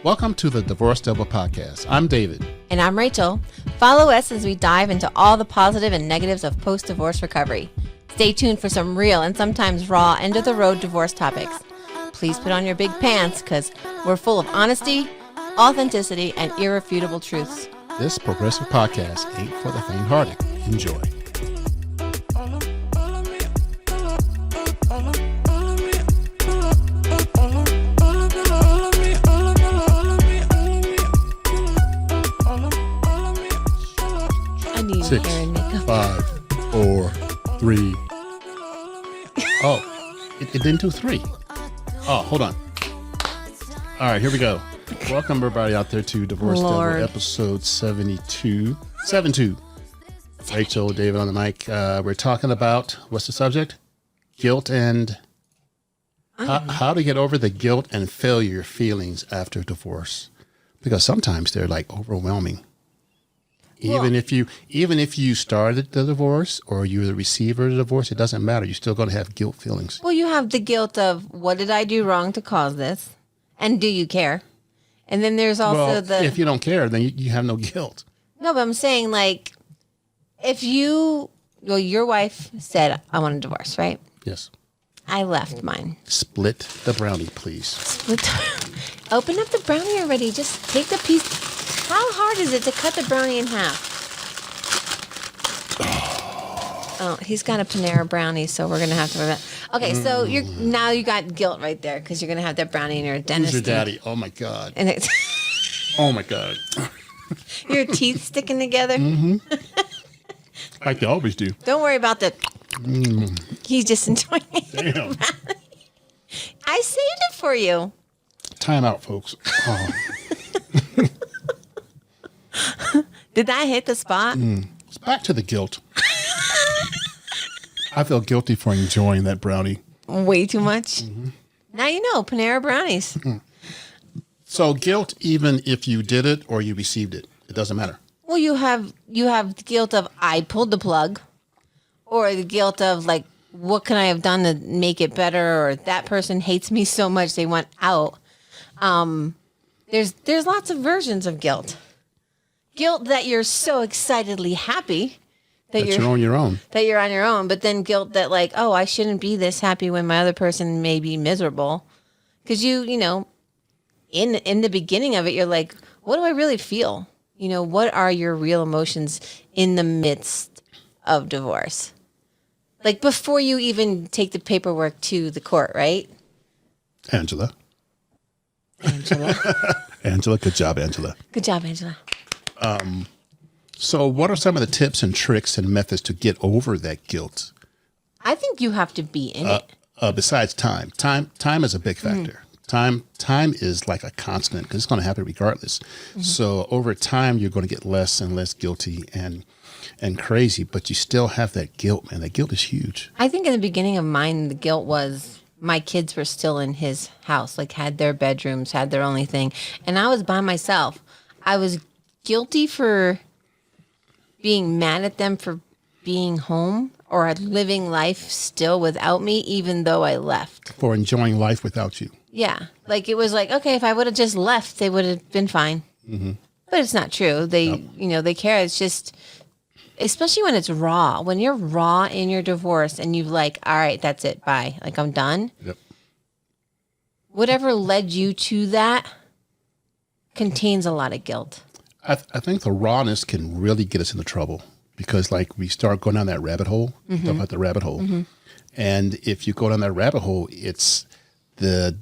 Welcome to the Divorce Devil Podcast. I'm David. And I'm Rachel. Follow us as we dive into all the positive and negatives of post-divorce recovery. Stay tuned for some real and sometimes raw end-of-the-road divorce topics. Please put on your big pants because we're full of honesty, authenticity, and irrefutable truths. This progressive podcast ain't for the faint-hearted. Enjoy. Six, 5, 4, 3. Oh, it didn't do 3. Oh, hold on. All right, here we go. Welcome everybody out there to Divorce Devil episode 72. Rachel, David on the mic. We're talking about, what's the subject? Guilt and how to get over the guilt and failure feelings after divorce. Because sometimes they're like overwhelming. Even if you started the divorce or you're the receiver of the divorce, it doesn't matter. You're still going to have guilt feelings. Well, you have the guilt of what did I do wrong to cause this? And do you care? And then there's also if you don't care, then you have no guilt. No, but I'm saying like if your wife said, I want a divorce, right? Yes. I left mine. Split the brownie, please. Open up the brownie already. Just take the piece. How hard is it to cut the brownie in half? Oh, he's got a Panera brownie, so we're gonna have to. Okay, so you got guilt right there because you're gonna have that brownie in your dentist. Who's your daddy? Oh my god. And it's oh my god. Your teeth sticking together. Mm-hmm. Like they always do. Don't worry about the. He's just enjoying it. Damn. I saved it for you. Time out, folks. Oh. Did that hit the spot? It's back to the guilt. I feel guilty for enjoying that brownie. Way too much? Mm-hmm. Now you know, Panera brownies. Mm-hmm. So guilt even if you did it or you received it. It doesn't matter. Well, you have the guilt of I pulled the plug. Or the guilt of like, what can I have done to make it better? Or that person hates me so much they want out. There's lots of versions of guilt. Guilt that you're so excitedly happy that you're on your own. That you're on your own, but then guilt that like, oh, I shouldn't be this happy when my other person may be miserable. Because you know, in the beginning of it, you're like, what do I really feel? You know, what are your real emotions in the midst of divorce? Like before you even take the paperwork to the court, right? Angela, good job, Angela. Good job, Angela. So what are some of the tips and tricks and methods to get over that guilt? I think you have to be in it. Besides time. Time is a big factor. Time is like a constant because it's going to happen regardless. Mm-hmm. So over time, you're going to get less and less guilty and crazy, but you still have that guilt, man. That guilt is huge. I think in the beginning of mine, the guilt was my kids were still in his house, like had their bedrooms, had their only thing. And I was by myself. I was guilty for being mad at them for being home or living life still without me, even though I left. For enjoying life without you. Yeah. Like it was like, okay, if I would have just left, they would have been fine. Mm-hmm. But it's not true. They, they care. It's just, especially when it's raw. When you're raw in your divorce and you've like, all right, that's it. Bye. Like I'm done. Yep. Whatever led you to that contains a lot of guilt. I think the rawness can really get us into trouble because like we start going down that rabbit hole, talk about the rabbit hole. Mm-hmm. And if you go down that rabbit hole, it's the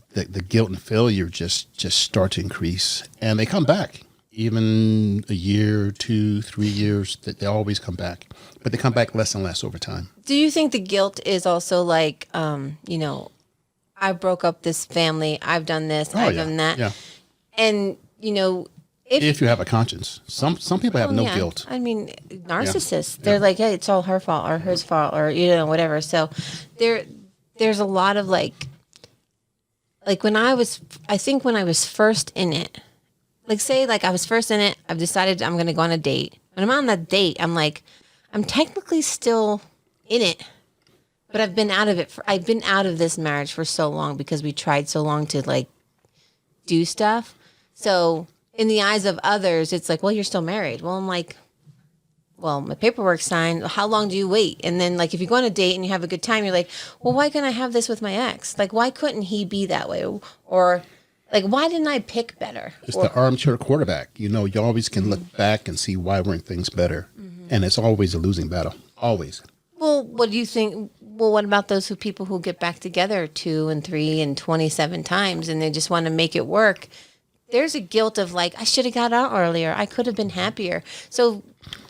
guilt and failure just start to increase and they come back. Even a year, 2, 3 years, they always come back, but they come back less and less over time. Do you think the guilt is also like, I broke up this family. I've done this. I've done that. Yeah. And, if you have a conscience, some people have no guilt. I mean, narcissists, they're like, hey, it's all her fault or his fault or, whatever. So there's a lot of like when I was first in it, like say like I was first in it, I've decided I'm going to go on a date. When I'm on that date, I'm like, I'm technically still in it, but I've been out of it. I've been out of this marriage for so long because we tried so long to like do stuff. So in the eyes of others, it's like, well, you're still married. Well, I'm like, well, my paperwork's signed. How long do you wait? And then, like, if you go on a date and you have a good time, you're like, well, why can't I have this with my ex? Like, why couldn't he be that way? Or, like, why didn't I pick better? It's the armchair quarterback. You know, you always can look back and see why weren't things better. And it's always a losing battle. Always. Well, what do you think? Well, what about those people who get back together 2 and 3 and 27 times and they just want to make it work? There's a guilt of like, I should have got out earlier. I could have been happier. So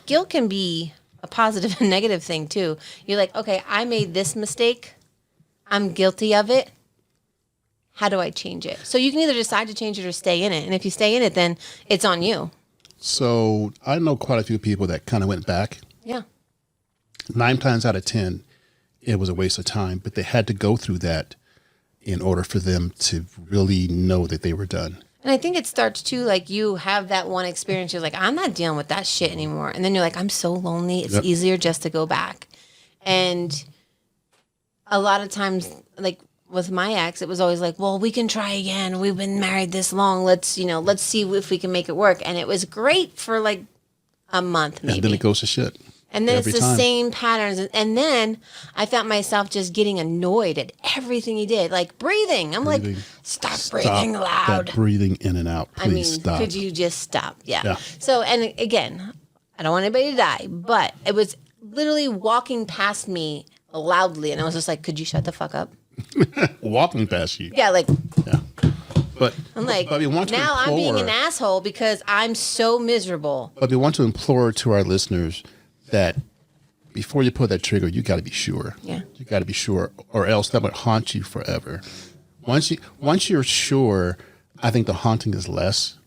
guilt can be a positive and negative thing too. You're like, okay, I made this mistake. I'm guilty of it. How do I change it? So you can either decide to change it or stay in it. And if you stay in it, then it's on you. So I know quite a few people that kind of went back. Yeah. 9 times out of 10, it was a waste of time, but they had to go through that in order for them to really know that they were done. And I think it starts too, like you have that one experience. You're like, I'm not dealing with that shit anymore. And then you're like, I'm so lonely. It's easier just to go back. And a lot of times, like with my ex, it was always like, well, we can try again. We've been married this long. Let's see if we can make it work. And it was great for like a month, maybe. And then it goes to shit. And then every it's the time. same patterns. And then I found myself just getting annoyed at everything he did. Like breathing. I'm like, stop breathing loud. That breathing in and out. Please stop. Could you just stop? Yeah. Yeah. So, and again, I don't want anybody to die, but it was literally walking past me loudly. And I was just like, could you shut the fuck up? Walking past you. Yeah, like, Yeah. But I'm like, but we want to now I'm being implore- an asshole because I'm so miserable. But we want to implore to our listeners that before you pull that trigger, you got to be sure. Yeah. You got to be sure, or else that would haunt you forever. Once you're sure, I think the haunting is less.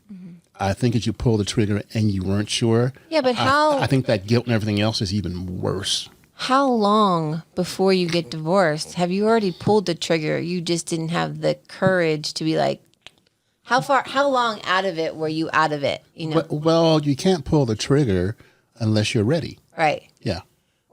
I think if you pull the trigger and you weren't sure, Yeah, but I think that guilt and everything else is even worse. How long before you get divorced have you already pulled the trigger? You just didn't have the courage to be like, how long out of it were you out of it? You know? Well, you can't pull the trigger unless you're ready. Right. Yeah.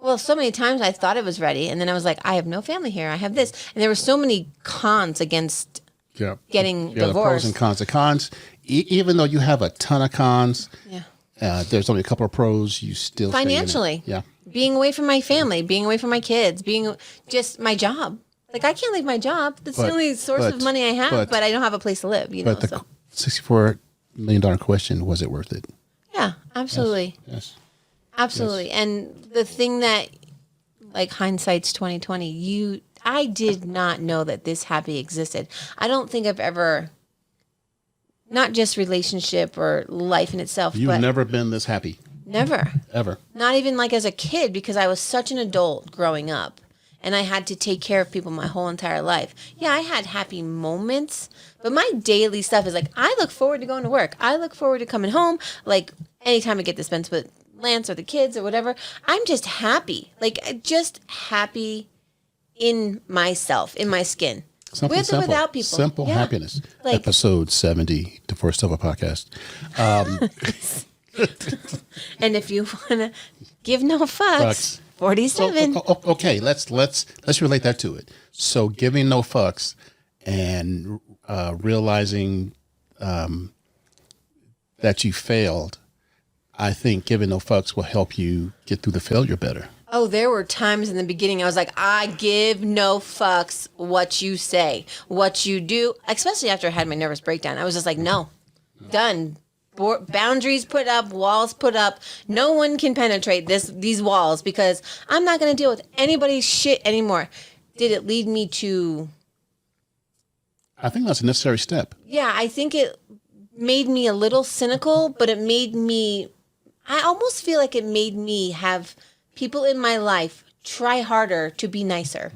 Well, so many times I thought I was ready, and then I was like, I have no family here. I have this. And there were so many cons against Yeah. getting The pros divorced. and cons. The cons, even though you have a ton of cons, Yeah. there's only a couple of pros. You still stay in it. Financially. Yeah. Being away from my family, being away from my kids, being just my job. Like, I can't leave my job. That's the only source of money I have, but I don't have a place to live, you know. But the $64 million question, was it worth it? Yeah, absolutely. Yes. Absolutely. Yes. And the thing that, like, hindsight's 2020, I did not know that this happy existed. I don't think I've ever, not just relationship or life in itself, You've but never been this happy, never. ever. Not even like as a kid, because I was such an adult growing up and I had to take care of people my whole entire life. Yeah, I had happy moments, but my daily stuff is like, I look forward to going to work. I look forward to coming home. Like, anytime I get to spend with Lance or the kids or whatever, I'm just happy. Like, just happy in myself, in my skin. Something With simple. or without people. Simple Yeah. happiness. Like- Episode 70, Divorce Silver Podcast. And if you want to give no fucks, Fucks. 47. Okay, let's relate that to it. So giving no fucks and realizing that you failed, I think giving no fucks will help you get through the failure better. Oh, there were times in the beginning I was like, I give no fucks what you say, what you do, especially after I had my nervous breakdown. I was just like, no, done. Boundaries put up, walls put up. No one can penetrate these walls because I'm not going to deal with anybody's shit anymore. Did it lead me to... I think that's a necessary step. Yeah, I think it made me a little cynical, but it made me... I almost feel like it made me have people in my life try harder to be nicer.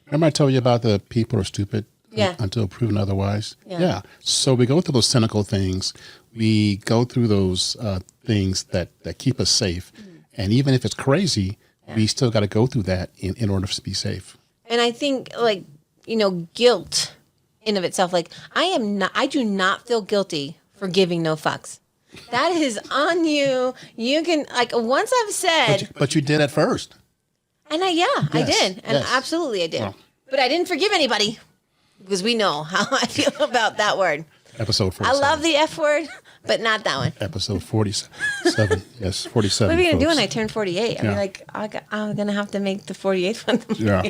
Remember I told you about the people are stupid Yeah. until proven otherwise? Yeah. So we go through those cynical things. We go through those things that keep us safe. And even if it's crazy, we still got to go through that in order to be safe. And I think, like, guilt in of itself, like, I do not feel guilty for giving no fucks. That is on you. You can, like, once I've said, But you did at first. and I Yes, did. And yes. absolutely I did. Well. But I didn't forgive anybody because we know how I feel about that word. Episode 47. I love the F word, but not that one. Episode 47. Yes, 47. What are we going to do folks. when I turn 48? Yeah. I'm like, I'm going to have to make the 48th one. Yeah.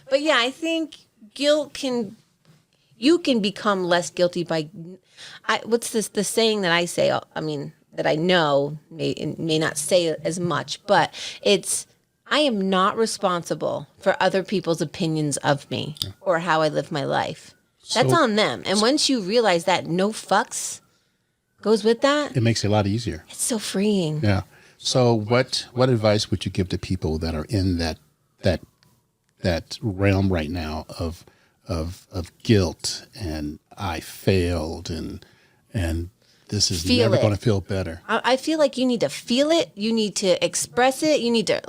But yeah, I think you can become less guilty by, what's the saying that I say, I mean, that I know, may not say as much, but it's, I am not responsible for other people's opinions of me or how I live my life. That's on them. And once you realize that no fucks goes with that, It makes it a lot easier. it's so freeing. Yeah. So what advice would you give to people that are in that realm right now of guilt and I failed and this is Feel never it. going to feel better? I feel like you need to feel it. You need to express it. You need to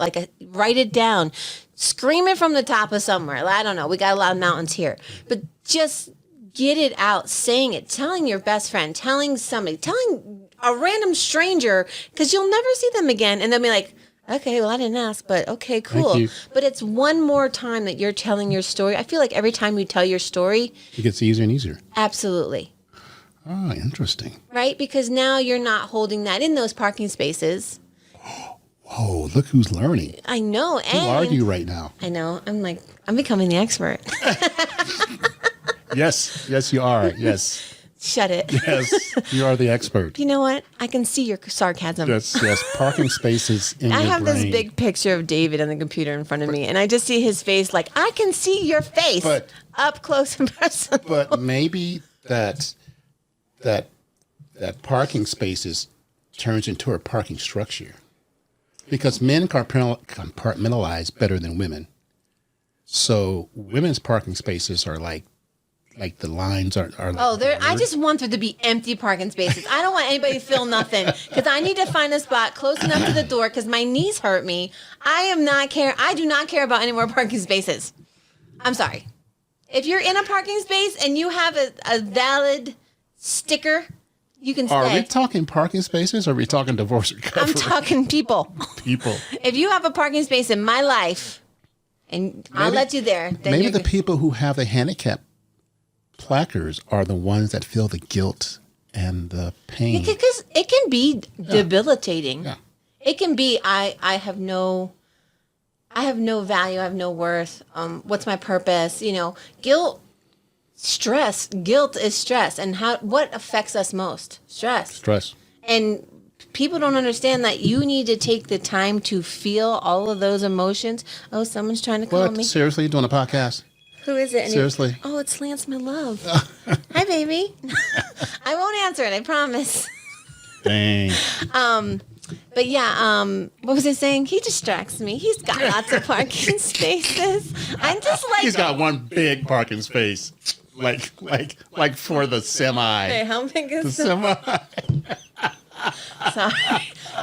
write it down, scream it from the top of somewhere. I don't know. We got a lot of mountains here, but just get it out, saying it, telling your best friend, telling somebody, telling a random stranger, because you'll never see them again. And they'll be like, okay, well, I didn't ask, but okay, cool. you. But it's one more time that you're telling your story. I feel like every time you tell your story, It gets easier and easier. absolutely. Oh, interesting. Right? Because now you're not holding that in those parking spaces. Oh, look who's learning. I know. Who And are you right now? I know. I'm becoming the expert. Yes, you are. Yes, Shut it. yes, you are the expert. You know what? I can see your sarcasm. Yes. Parking spaces in I your have brain. this big picture of David on the computer in front of me, and I just see his face like, I can see your face But- up close and personal. But maybe that parking spaces turns into a parking structure because men compartmentalize better than women. So women's parking spaces are like the lines are like Oh, I just want there to be empty parking spaces. I don't want anybody to feel nothing because I need to find a spot close enough to the door because my knees hurt me. I do not care about any more parking spaces. I'm sorry. If you're in a parking space and you have a valid sticker, you can stay. Are we talking parking spaces or are we talking divorce recovery? I'm talking people. people. If you have a parking space in my life and I'll let you there, then Maybe you're the good. people who have the handicap placards are the ones that feel the guilt and the pain. Because it can be debilitating. Yeah. It can be I have no value, I have no worth. What's my purpose? Guilt is stress. And what affects us most? Stress. And people don't understand that you need to take the time to feel all of those emotions. Oh, someone's trying to call What? me. Seriously, you doing a podcast? Who is it? Seriously? Oh, it's Lance, my love. Hi, baby. I won't answer it, I promise. Dang. But yeah, what was I saying? He distracts me. He's got lots of parking spaces. I'm just like, He's got one big parking space, like for the semi. hey, how big The is the semi. Sorry.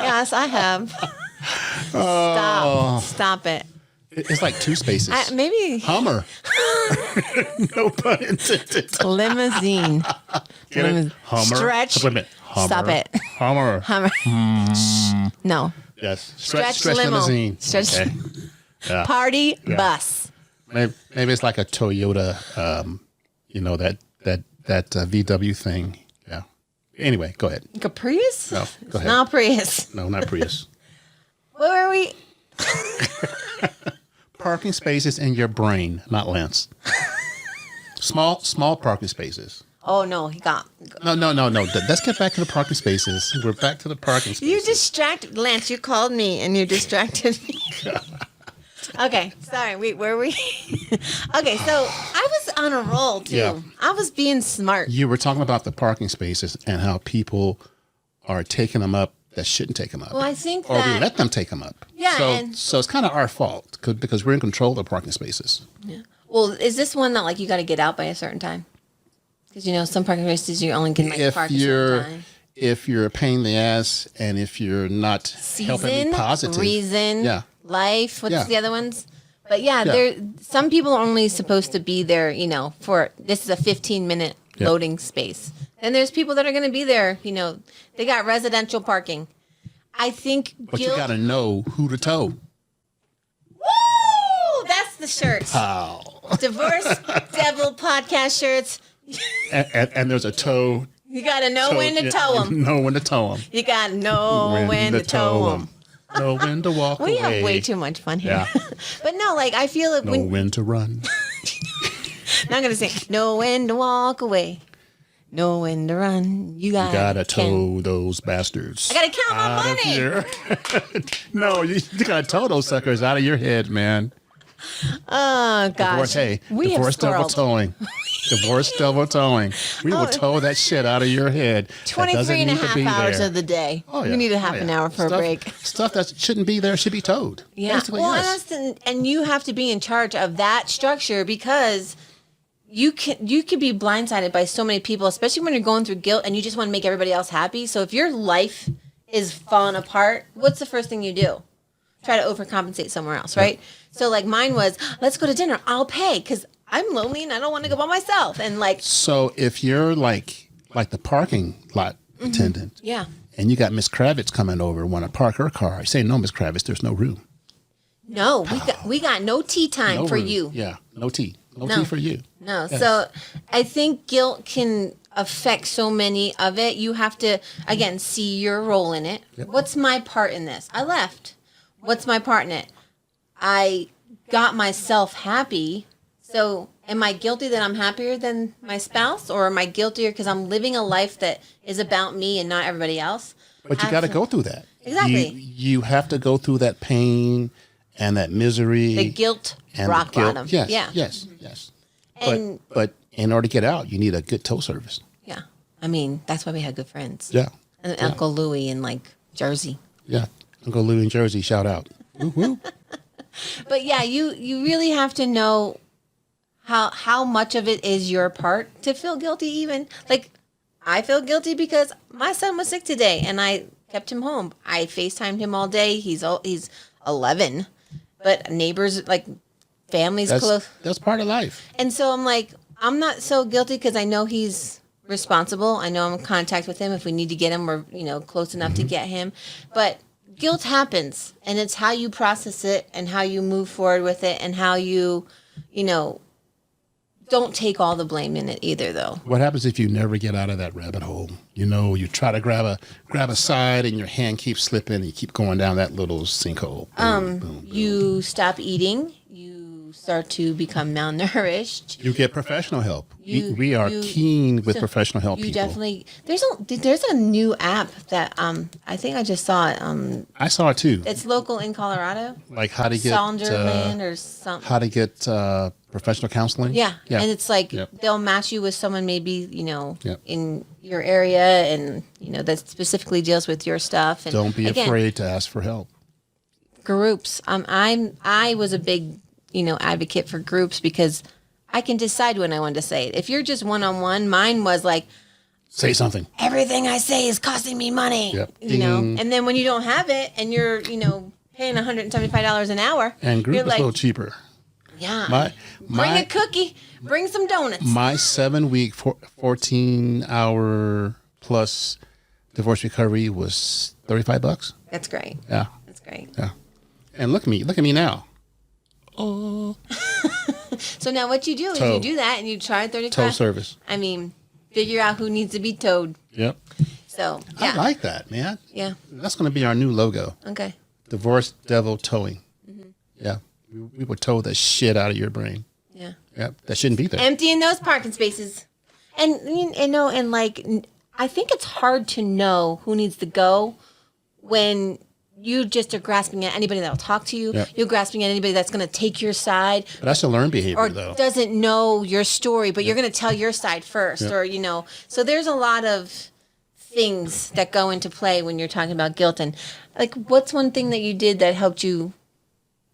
Yes, I have. Stop it. It's like two spaces. Maybe Hummer. No pun intended. limousine. Get it? Hummer. Stretch. Supplement. Hummer. Stop it. Hummer. Hummer. No. Yes. Stretch Stretch limo. limousine. Stretch- Okay. Yeah. Party bus. Maybe it's like a Toyota. That VW thing. Yeah. Anyway, go ahead. Caprice? No, go ahead. Not Prius. No, not Prius. Where were we? Parking spaces in your brain, not Lance. Small parking spaces. Oh, no, he got. No. Let's get back to the parking spaces. We're back to the parking spaces. You distracted Lance. You called me and you distracted me. Okay, sorry. Wait, where were we? Okay, so I was on a roll too. Yeah. I was being smart. You were talking about the parking spaces and how people are taking them up that shouldn't take them up. Well, I think or we that. let them take them up. Yeah, So it's kind of our fault because we're in control of the parking spaces. Yeah. Well, is this one that you got to get out by a certain time? Because some parking spaces you only can park a certain time. If you're a pain in the ass and if you're not helping me positive. Reason, Yeah. life. What's Yeah. the other ones? But yeah, some people are only supposed to be there, for this is a 15-minute loading space. And there's people that are going to be there, they got residential parking. I think But you got to know who to tow. Woo! That's the shirt. Oh. Divorce Devil podcast shirts. and there's a toe. You got to know when to tow them. Know when to tow them. You got to know when to tow them. Know when to walk away. We have way too much fun here. Yeah. But no, like I feel it Know when to run. Now I'm going to say, know when to walk away. Know when to run. You gotta tow those bastards. I gotta count my money. No, you gotta tow those suckers out of your head, man. Oh gosh. Divorce devil towing. Divorce devil towing. We will tow that shit out of your head. 23 and a half hours of the day. Oh, yeah. You need a half an hour for a break. Stuff that shouldn't be there should be towed. Yeah. Basically, well, yes. and you have to be in charge of that structure because you could be blindsided by so many people, especially when you're going through guilt and you just want to make everybody else happy. So if your life is falling apart, what's the first thing you do? Try to overcompensate somewhere else, right? Yep. So like mine was, let's go to dinner. I'll pay because I'm lonely and I don't want to go by myself. And like, so if you're like the parking lot attendant, yeah, and you got Miss Kravitz coming over, want to park her car, I say, no, Miss Kravitz, there's no room. No, we got no tea time for you. Yeah, no tea. No tea for you. No. Yes. So I think guilt can affect so many of it. You have to, again, see your role in it. Yep. What's my part in this? I left. What's my part in it? I got myself happy. So am I guilty that I'm happier than my spouse? Or am I guilty because I'm living a life that is about me and not everybody else? But you got to go through that. Exactly. You have to go through that pain and that misery. The guilt, rock bottom. Yes, yeah. Yes. But in order to get out, you need a good tow service. Yeah. I mean, that's why we had good friends. Yeah. And Uncle Louie in like Jersey. Yeah. Uncle Louie in Jersey, shout out. Woo-hoo. But yeah, you really have to know how much of it is your part to feel guilty even. Like I feel guilty because my son was sick today and I kept him home. I FaceTimed him all day. He's 11. But neighbors, like families close. That's part of life. And so I'm like, I'm not so guilty because I know he's responsible. I know I'm in contact with him. If we need to get him, we're close enough to get him. But guilt happens, and it's how you process it and how you move forward with it and how you don't take all the blame in it either, though. What happens if you never get out of that rabbit hole? You try to grab a side and your hand keeps slipping and you keep going down that little sinkhole. Boom, boom, boom. You stop eating. You start to become malnourished. You get professional help. We are keen with professional help. You definitely. There's a new app that I think I just saw it. I saw it too. It's local in Colorado. Like how to get Sonderland or something. How to get professional counseling. Yeah, and it's like they'll match you with someone maybe in your area and that specifically deals with your stuff. And don't be afraid to ask for help. Groups. I was a big advocate for groups because I can decide when I want to say it. If you're just one-on-one, mine was like, say something. Everything I say is costing me money. Yep. And then when you don't have it and you're paying $175 an hour, and group is a little cheaper. Yeah. Bring a cookie. Bring some donuts. My 7-week, 14-hour plus divorce recovery was $35. That's great. Yeah. That's great. Yeah. And look at me now. Oh. So now what you do is you do that and you try 35. Tow service. I mean, figure out who needs to be towed. Yep. So I like that, man. Yeah. That's going to be our new logo. Okay. Divorce Devil Towing. Mm-hmm. Yeah. We would tow the shit out of your brain. Yeah. Yep. That shouldn't be there. Emptying those parking spaces. And I think it's hard to know who needs to go when you just are grasping at anybody that'll talk to you. Yep. You're grasping at anybody that's going to take your side. But that's a learned behavior, or though. Doesn't know your story, but you're going to tell your side first. Yep. Or, so there's a lot of things that go into play when you're talking about guilt. And like, what's one thing that you did that helped you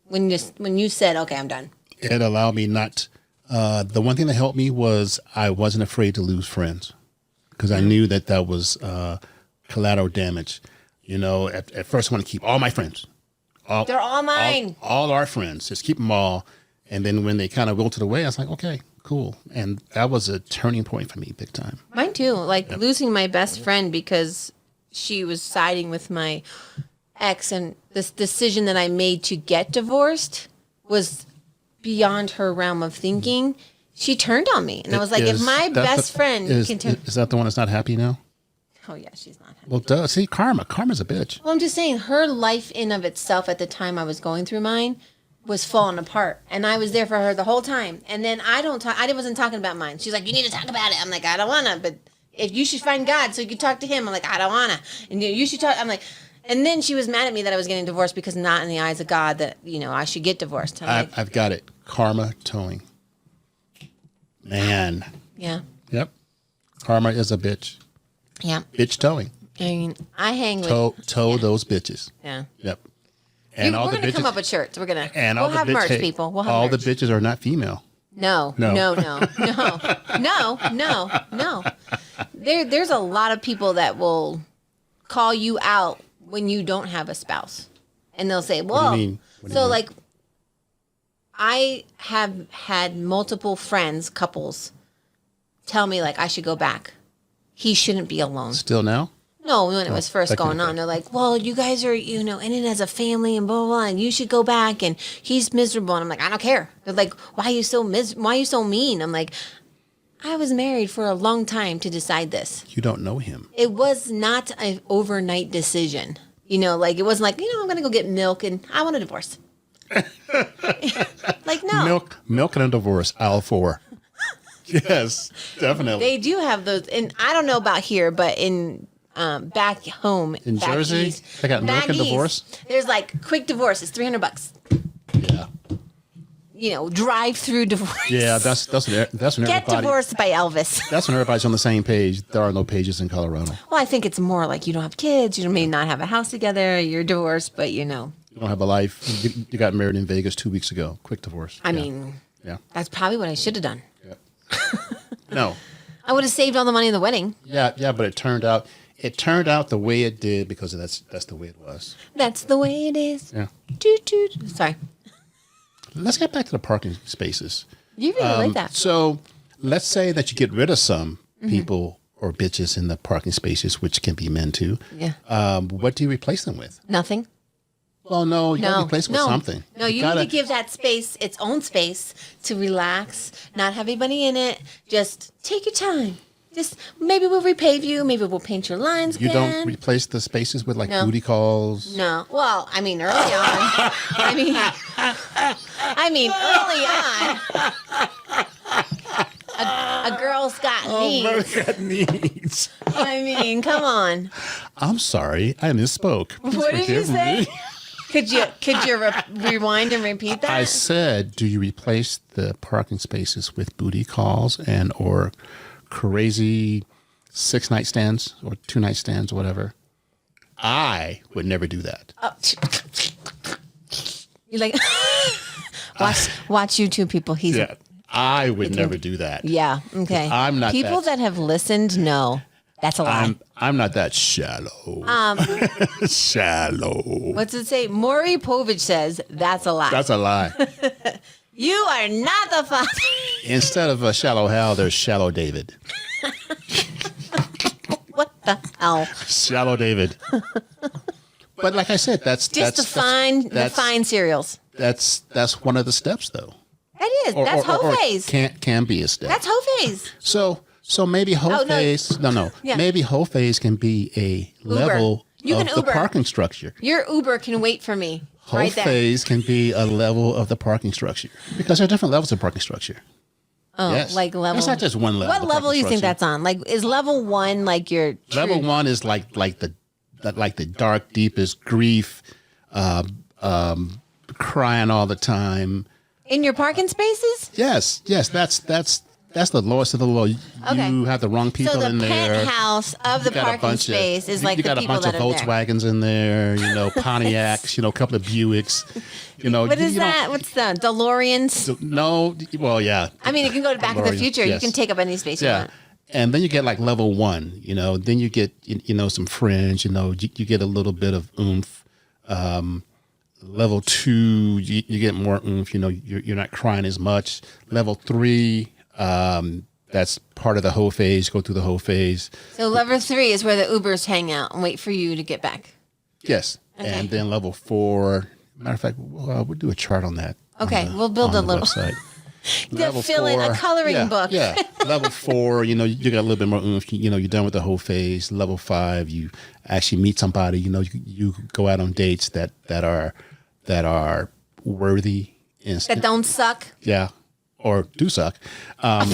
when you said, okay, I'm done? It allowed me not. The one thing that helped me was I wasn't afraid to lose friends because I knew that was collateral damage. At first I want to keep all my friends. They're all mine. All our friends. Just keep them all. And then when they kind of wilted away, I was like, okay, cool. And that was a turning point for me big time. Mine too. Like losing my best friend because she was siding with my ex, and this decision that I made to get divorced was beyond her realm of thinking. She turned on me, and I was like, if my best friend can turn, is that the one that's not happy now? oh yeah, she's not happy. Well, duh. See, karma's a bitch. Well, I'm just saying, her life in of itself at the time I was going through mine was falling apart, and I was there for her the whole time. And then I wasn't talking about mine. She's like, you need to talk about it. I'm like, I don't wanna, but if you should find God so you could talk to him. I'm like, I don't wanna, and you should talk. I'm like, and then she was mad at me that I was getting divorced because not in the eyes of God that I should get divorced. I've got it. Karma towing. Man. Yeah. Yep. Karma is a bitch. Yeah. Bitch towing. I mean, I hang with tow those bitches. Yeah. Yep. And we're gonna come up with shirts. We'll have merch, people. We'll have all merch. the bitches are not female. No. There's a lot of people that will call you out when you don't have a spouse, and they'll say, "Well, What do you mean? like, I have had multiple friends, couples, tell me like I should go back. He shouldn't be alone." Still now? No, when it was first going on, they're like, "Well, you guys are, in it as a family and blah, blah, blah, and you should go back, and he's miserable." And I'm like, I don't care. They're like, why are you so mean? I'm like, I was married for a long time to decide this. You don't know him. It was not an overnight decision. Like, it wasn't like, I'm going to go get milk and I want a divorce. Like, no. Milk and a divorce, aisle 4. Yes, definitely. They do have those, and I don't know about here, but in back home in back Jersey, east, they got milk and divorce. There's like quick divorce. It's $300. Yeah. Drive-through divorce. Yeah, that's when everybody Get divorced by Elvis. That's when everybody's on the same page. There are no pages in Colorado. Well, I think it's more like you don't have kids. You may not have a house together. You're divorced, but You don't have a life. You got married in Vegas 2 weeks ago. Quick divorce. I mean, yeah, that's probably what I should have done. Yeah. No. I would have saved all the money in the wedding. Yeah, but it turned out the way it did because that's the way it was. That's the way it is. Yeah. Toot, toot. Sorry. Let's get back to the parking spaces. You really like that. So let's say that you get rid of some people or bitches in the parking spaces, which can be men too. Yeah. What do you replace them with? Nothing. Well, no, you gotta replace them with something. No, you need to give that space its own space to relax, not have anybody in it. Just take your time. Just maybe we'll repave you. Maybe we'll paint your lines You again. don't replace the spaces with like booty calls? No. Well, I mean, early on. I mean, early on. A girl's got needs. Got needs. I mean, come on. I'm sorry, I misspoke. Please What did you forgive say? me. Could you rewind and repeat that? I said, do you replace the parking spaces with booty calls and or crazy 6 nightstands or 2 nightstands or whatever? I would never do that. You like watch YouTube, people. Yeah, I would never do that. Yeah. Okay. I'm not people that have listened know that's a lie. I'm not that shallow. Shallow. What's it say? Maury Povich says that's a lie. That's a lie. You are not the father. Instead of a shallow Hal, there's shallow David. What the hell? Shallow David. But like I said, that's the fine cereals. That's one of the steps, though. That is. That's hoe phase. Can be a step. That's hoe phase. So maybe hoe phase. No. Yeah. Maybe hoe phase can be a level of the parking structure. Your Uber can wait for me. Hoe Right there. phase can be a level of the parking structure because there are different levels of parking structure. Oh, Yes. like level. It's not just one level. What of level do you think parking that's on? Like, is level 1 like your Level 1 is like the dark, deepest grief, crying all the time. in your parking spaces? Yes, that's the lowest of the low. Okay. You have the wrong people So the in there. penthouse of the You got a parking bunch space is like you the got a people bunch that of are there. Volkswagens in there, Pontiacs, a couple of Buicks, What is that? What's the DeLoreans? No, well, yeah. I mean, it can go to Back to the DeLorean, Future. You yes. can take up any space you Yeah. want. And then you get like level 1, then you get, some fringe, you get a little bit of oomph. Level 2, you get more oomph, you're not crying as much. Level 3, that's part of the hoe phase, go through the hoe phase. So level 3 is where the Ubers hang out and wait for you to get back. Yes. Okay. And then level 4, matter of fact, we'll do a chart on that. Okay, on we'll build on a the little. website. Level fill in a coloring book. Yeah. Level 4, you got a little bit more oomph. You're done with the whole phase. Level 5, you actually meet somebody. You go out on dates that are worthy. That don't suck. Yeah, or do suck. You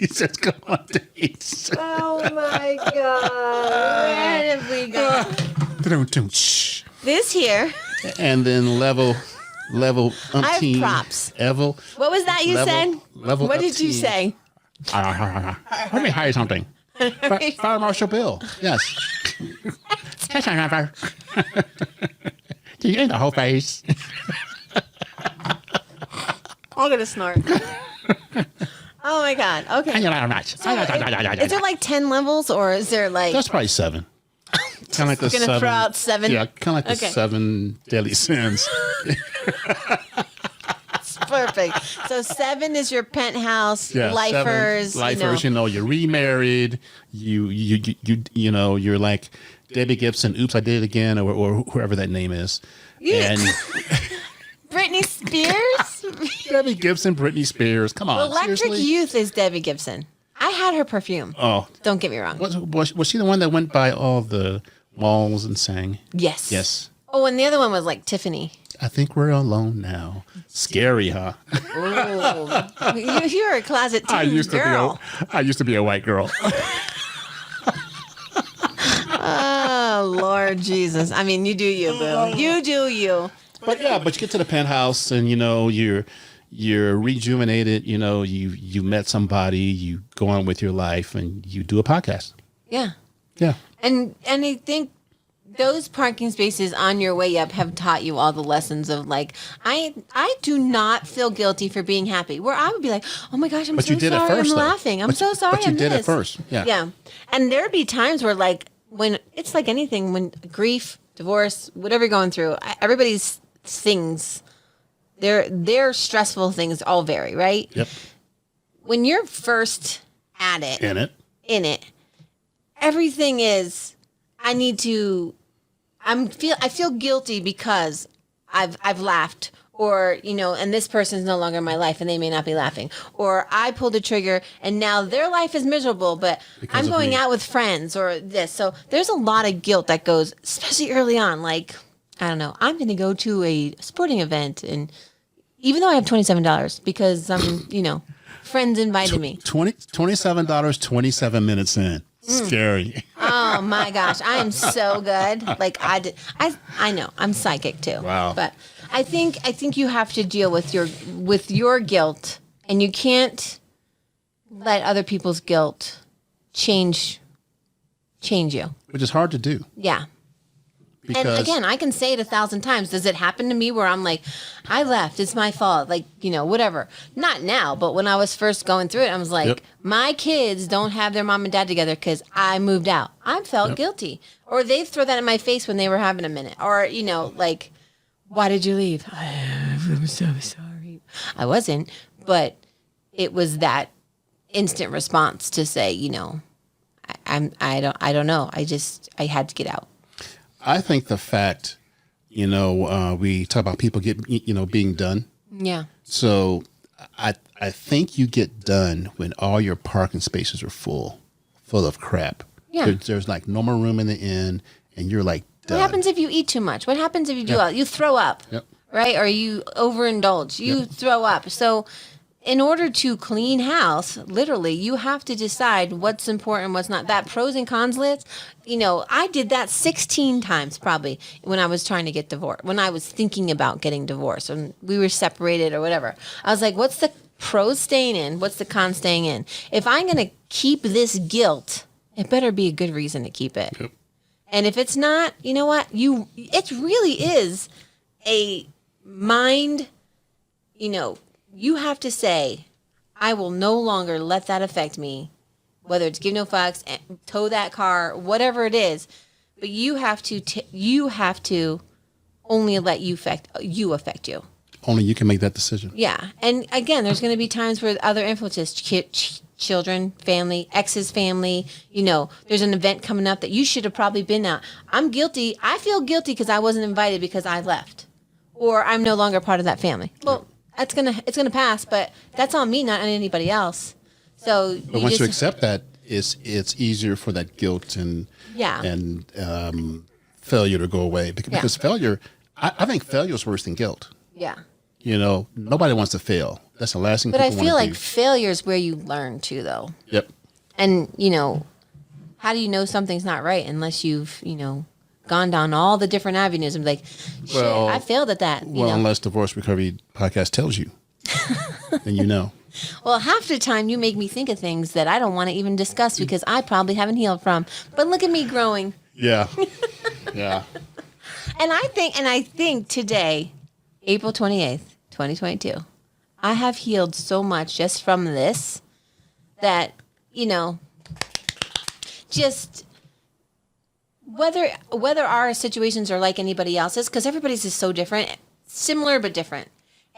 just go on dates. Oh my God! Where have we gone? This here. And then level. I have props. What was that you said? What did you say? Let me hire you something. Fire Marshal Bill. Yes. You ain't the whole face. I'm gonna snort. Oh my God. Okay. Is there like 10 levels or is there like? That's probably 7. Kind of like the gonna 7. Throw out 7. Yeah, kind of like the 7 deadly sins. Perfect. So 7 is your penthouse, yeah, lifers. 7 lifers. You're remarried. You're like Debbie Gibson. Oops, I did it again, or whoever that name is. And Britney Spears. Debbie Gibson, Britney Spears. Come on, Electric seriously? Youth is Debbie Gibson. I had her perfume. Oh, don't get me wrong. Was she the one that went by all the malls and sang? Yes. Yes. Oh, and the other one was like Tiffany. I think we're alone now. Scary, huh? Oh, you're a closet teen girl. I used to be a white girl. Oh, Lord Jesus. I mean, you do you, boo. You do you. But you get to the penthouse and, you're rejuvenated. You met somebody, you go on with your life and you do a podcast. Yeah. Yeah. And I think those parking spaces on your way up have taught you all the lessons of like, I do not feel guilty for being happy. Where I would be like, oh my gosh, I'm so sorry, I'm laughing. I'm so sorry. But you did it first. Yeah. Yeah. And there'd be times where like, when it's like anything, when grief, divorce, whatever you're going through, everybody's things, their stressful things all vary, right? Yep. When you're first at it. In it. Everything is, I feel guilty because I've laughed, or and this person's no longer in my life and they may not be laughing, or I pulled the trigger and now their life is miserable, but I'm going out with friends or this. So there's a lot of guilt that goes, especially early on. Like, I don't know, I'm going to go to a sporting event, and even though I have $27 because friends invited me. $27, 27 minutes in. Scary. Oh my gosh, I am so good. Like I know I'm psychic too. Wow. But I think you have to deal with your guilt, and you can't let other people's guilt change you. Which is hard to do. Yeah. Because, and again, I can say it 1,000 times. Does it happen to me where I'm like, I left, it's my fault, like, whatever. Not now, but when I was first going through it, I was like, my kids don't have their mom and dad together because I moved out. I felt guilty. Or they'd throw that in my face when they were having a minute. Or, like, why did you leave? I'm so sorry. I wasn't, but it was that instant response to say, I don't know. I had to get out. I think the fact, we talk about people being done. Yeah. So I think you get done when all your parking spaces are full of crap. Yeah. There's like no more room in the inn, and you're like done. What happens if you eat too much? What happens if you do you throw up? Yep. Right? Or you overindulge. You throw up. So in order to clean house, literally, you have to decide what's important, what's not. That pros and cons list, I did that 16 times probably when I was trying to get divorced, when I was thinking about getting divorced, when we were separated or whatever. I was like, what's the pros staying in? What's the cons staying in? If I'm going to keep this guilt, it better be a good reason to keep it. Yep. And if it's not, you know what? It really is a mind, you have to say, I will no longer let that affect me, whether it's give no fucks, tow that car, whatever it is. But you have to only let you affect you. Only you can make that decision. Yeah. And again, there's going to be times where other influences, children, family, ex's family, there's an event coming up that you should have probably been at. I'm guilty. I feel guilty because I wasn't invited because I left, or I'm no longer part of that family. Well, it's gonna pass, but that's on me, not on anybody else. So But once you accept that, it's easier for that guilt and failure to go away because failure. I think failure is worse than guilt. Yeah. Nobody wants to fail. That's the last thing. But I people feel want to like do. failure is where you learn too, though. Yep. And how do you know something's not right unless you've gone down all the different avenues and be like, shit, Well, I failed at that. Unless Divorce Recovery Podcast tells you, then you know. Well, half the time you make me think of things that I don't want to even discuss because I probably haven't healed from. But look at me growing. Yeah. Yeah. And I think today, April 28th, 2022, I have healed so much just from this that, just whether our situations are like anybody else's, because everybody's is so different, similar but different.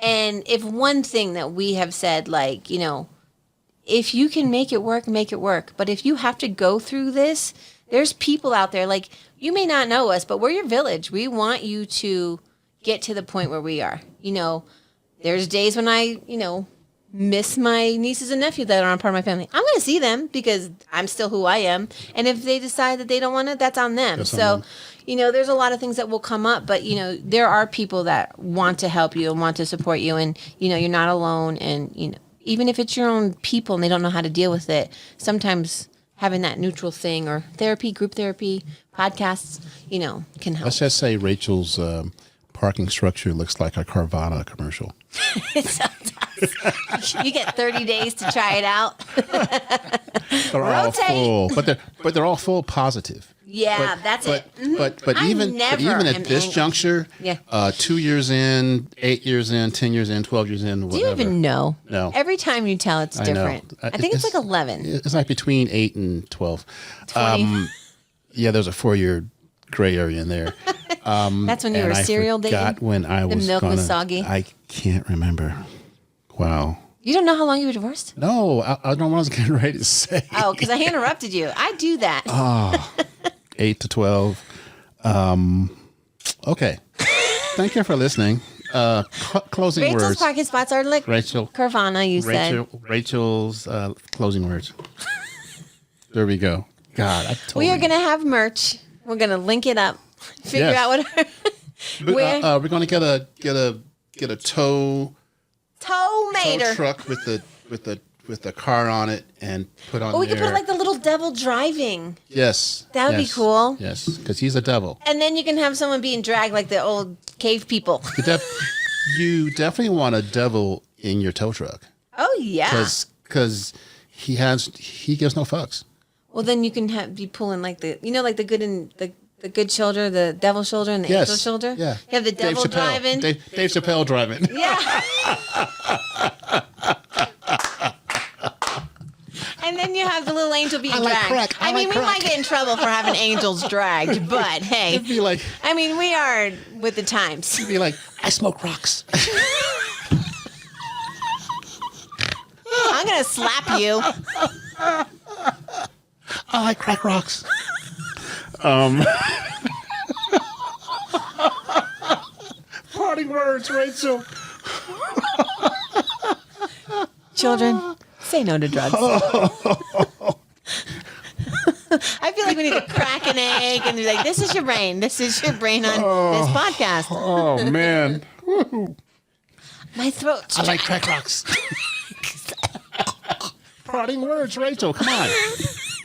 And if one thing that we have said, like, if you can make it work, make it work. But if you have to go through this, there's people out there, like, you may not know us, but we're your village. We want you to get to the point where we are. There's days when I, miss my nieces and nephews that aren't part of my family. I'm going to see them because I'm still who I am. And if they decide that they don't want it, that's on them. That's on so, them. there's a lot of things that will come up, but, there are people that want to help you and want to support you. And, you're not alone. And, even if it's your own people and they don't know how to deal with it, sometimes having that neutral thing or therapy, group therapy, podcasts, can help. Let's just say Rachel's parking structure looks like a Carvana commercial. It so does. You get 30 days to try it out. They're all full, but they're all full positive. Yeah, that's it. But even at this juncture, 2 years in, 8 years in, 10 years in, 12 years in, whatever. Do you even know? No. Every time you tell, it's different. I think it's like 11. It's like between 8 and 12. 20. There's a 4-year gray area in there. That's when you were cereal dating? I forgot when I was milk was soggy? I can't remember. Wow. You don't know how long you were divorced? No, I don't know what I was getting ready to say. Oh, because I interrupted you. I do that. 8 to 12. Okay. Thank you for listening. Closing Rachel's words. parking spots are like Rachel. Carvana, you said. Rachel's closing words. There we go. God, I told We are you. going to have merch. We're going to link it up. Figure Yes. out what We're going to get a tow truck with the car on it and put on. Oh, we there. could put like the little devil driving. Yes. That would be cool. Yes, because he's a devil. And then you can have someone being dragged like the old cave people. You definitely want a devil in your tow truck. Oh yeah. Because he gives no fucks. Well, then you can be pulling like like the good and the good shoulder, the devil shoulder, and the angel shoulder. Yeah. You have the devil driving. Dave Chappelle driving. Yeah. And then you have the little angel being dragged. Crack. I mean, we might get in trouble for having angels dragged, but hey. It'd be like. I mean, we are with the times. It'd be like, I smoke rocks. I'm gonna slap you. I like crack rocks. Parting words, Rachel. Children, say no to drugs. I feel like we need to crack an egg and be like, this is your brain. This is your brain on this podcast. Oh, man. My throat's I like crack rocks. Parting words, Rachel. Come on.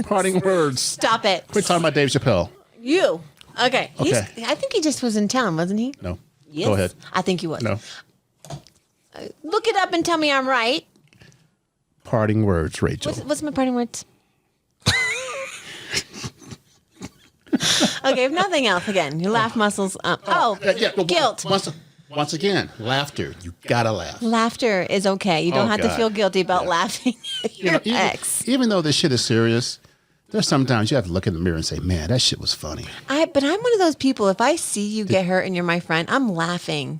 Parting words. Stop it. Quit talking about Dave Chappelle. You. Okay. Okay. I think he just was in town, wasn't he? No. Yes. Go ahead. I think he was. No. Look it up and tell me I'm right. Parting words, Rachel. What's my parting words? Okay, if nothing else, again, your laugh muscles. Guilt. Once again, laughter. You gotta laugh. Laughter is okay. You don't have to God. feel guilty about laughing at your Even, ex. even though this shit is serious, there's sometimes you have to look in the mirror and say, "Man, that shit was funny." But I'm one of those people. If I see you get hurt and you're my friend, I'm laughing.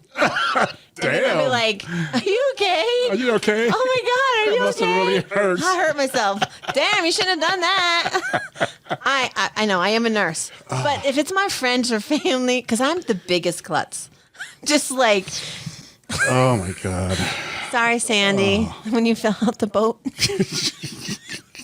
Damn. I'll be like, "Are you okay? Are you okay? Oh my God, are you must okay?" have really hurt. I hurt myself. Damn, you shouldn't have done that. I know. I am a nurse, but if it's my friends or family, because I'm the biggest klutz, just like. Oh my God. Sorry, Sandy, when you fell out the boat.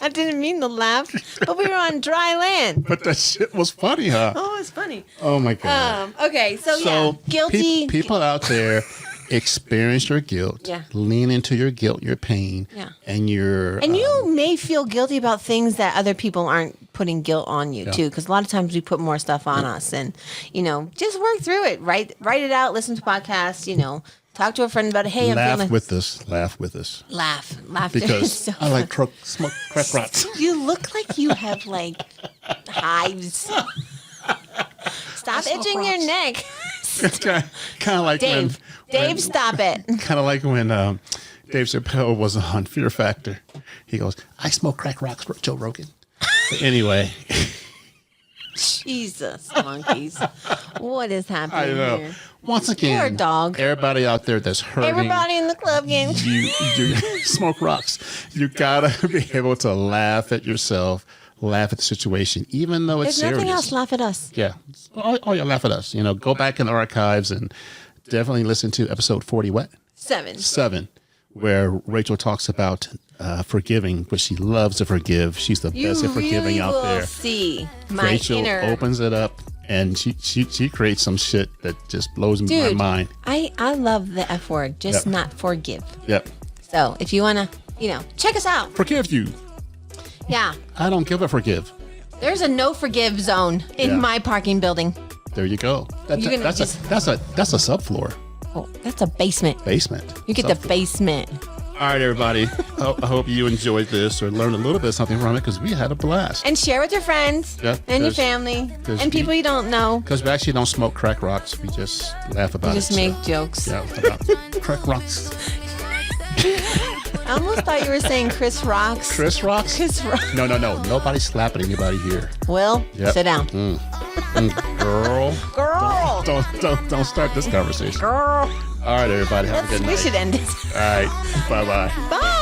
I didn't mean to laugh, but we were on dry land. But that shit was funny, huh? Oh, it's funny. Oh my God. Okay, so yeah, guilty. People out there experience your guilt. Yeah. Lean into your guilt, your pain. Yeah. And your And you may feel guilty about things that other people aren't putting guilt on you too, because a lot of times we put more stuff on us, and just work through it. Write it out. Listen to podcasts. Talk to a friend about it. Hey, I'm feeling. Laugh with us. Laugh. Because So I like smoke crack rocks. You look like you have like hives. Stop itching your neck. Kind of like Dave. Dave, stop it. Kind of like when Dave Chappelle was on Fear Factor. He goes, "I smoke crack rocks for Joe Rogan." But anyway. Jesus, monkeys. What is happening I know. here? Once again, Poor dog. Everybody out there that's hurting. Everybody in the club game. You smoke rocks. You gotta be able to laugh at yourself, laugh at the situation, even though it's There's nothing serious. else. Laugh at us. Yeah. Oh, yeah, laugh at us. Go back in the archives and definitely listen to episode 40, what? 7. Where Rachel talks about forgiving, but she loves to forgive. She's the best at forgiving out there. See my Rachel inner. opens it up and she creates some shit that just blows my mind. I love the F word, just not forgive. Yep. So if you want to, check us out. Forgive you. Yeah. I don't give a forgive. There's a no forgive zone in my parking building. There you go. That's a subfloor. Oh, that's a basement. You get the basement. All right, everybody. I hope you enjoyed this or learned a little bit of something from it because we had a blast. And share with your friends and your family and people you don't know. Because we actually don't smoke crack rocks. We just laugh about it. We just make jokes. Yeah, about crack rocks. I almost thought you were saying Chris Rocks. Chris Rocks? Chris Rocks. No. Nobody's slapping anybody here. Will, sit down. Girl. Don't start this conversation. Girl. All right, everybody. Have a good night. We should end it. All right. Bye-bye. Bye.